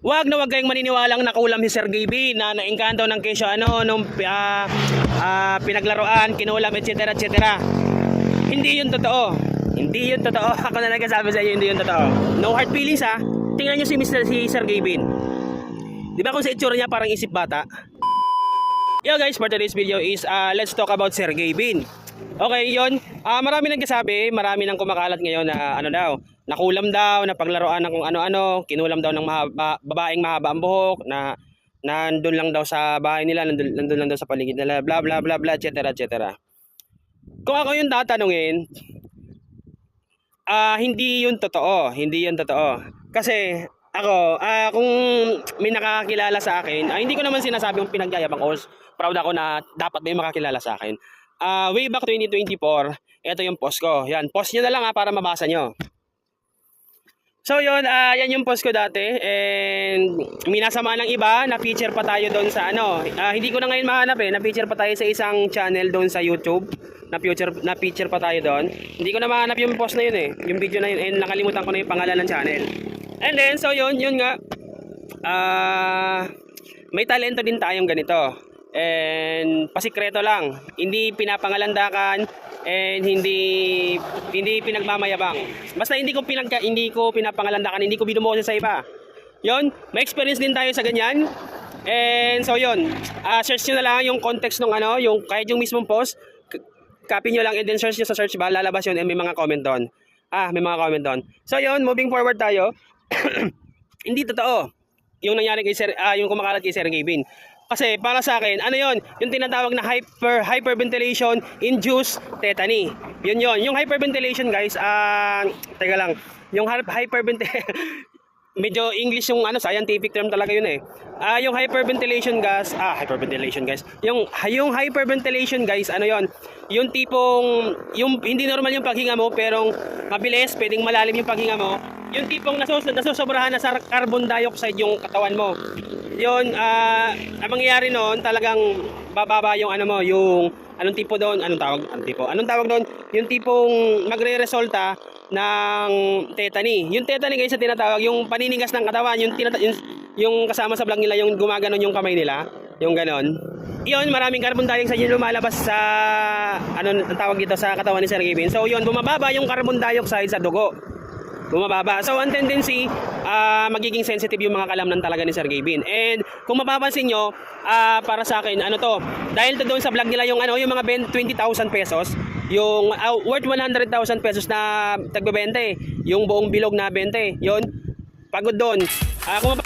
wag kayong maniniwalang nakulam si Sergey B na naengkanto ng kesyo nung pinaglaruan, kinulam, etc. etc. Hindi yun totoo. Hindi yun totoo. Ako na nagsasabi sa inyo, hindi yun totoo. No hard feelings ha. Tingnan nyo si Sergey Bin. Di ba kung sa itsura niya parang isip bata? Yo guys, for today's video is let's talk about Sergey Bin. Okay, yun. Marami nagsasabi, marami nang kumakalat ngayon na nakulam daw, na paglaruan ng kung ano-ano, kinulam daw ng babaeng mahaba ang buhok, na nandun lang daw sa bahay nila, nandun lang daw sa paligid nila, bla bla bla bla, etc. etc. Kung ako yung tatanungin, hindi yun totoo. Hindi yun totoo. Kasi ako, kung may nakakilala sa akin, hindi ko naman sinasabi yung pinagyayabang ko. Proud ako na dapat may makakilala sa akin. Way back 2024, ito yung post ko. Yan, post nyo na lang para mabasa nyo. So yun, yan yung post ko dati. And minasama ng iba, na-feature pa tayo doon sa hindi ko na ngayon mahanap na-feature pa tayo sa isang channel doon sa YouTube. Na-feature pa tayo doon. Hindi ko na mahanap yung post na yun yung video na yun, and nakalimutan ko na yung pangalan ng channel. And then, so yun nga. May talento din tayong ganito. And pasikreto lang, hindi pinapangalandakan and hindi pinagmamayabang. Basta hindi ko pinapangalandakan, hindi ko binumoses sa iba. Yon, may experience din tayo sa ganyan. And so yon, search niyo na lang yung context ng yung kahit yung mismong post, copy niyo lang and then search niyo sa search bar, lalabas yun and may mga comment doon. May mga comment doon. So yon, moving forward tayo. Hindi totoo yung nangyari kay yung kumakalat kay Sergey Bin. Kasi para sa akin, yung tinatawag na hyperventilation induced tetany. Yun. Yung hyperventilation guys, teka lang. Yung hyperventilation, medyo English yung scientific term talaga yun Yung hyperventilation gas, hyperventilation guys. Yung hyperventilation guys, yung tipong, yung hindi normal yung paghinga mo, pero mabilis, pwedeng malalim yung paghinga mo. Yung tipong nasusobrahan na sa carbon dioxide yung katawan mo. Yun, ang mangyayari noon, talagang bababa yung yung anong tipo doon, anong tawag doon, yung tipong magre-resulta ng tetany. Yung tetany guys na tinatawag, yung paninigas ng katawan, yung kasama sa vlog nila, yung gumaganon yung kamay nila, yung ganon. Yun, maraming carbon dioxide yung lumalabas sa ang tawag dito sa katawan ni Sergey Bin. So yun, bumababa yung carbon dioxide sa dugo. Bumababa. So ang tendency, magiging sensitive yung mga kalamnan talaga ni Sergey Bin. And kung mapapansin nyo, para sa akin, dahil to doon sa vlog nila yung mga 20,000 pesos, yung worth 100,000 pesos na tagbebente, yung buong bilog na bente, yun, pagod doon. Kung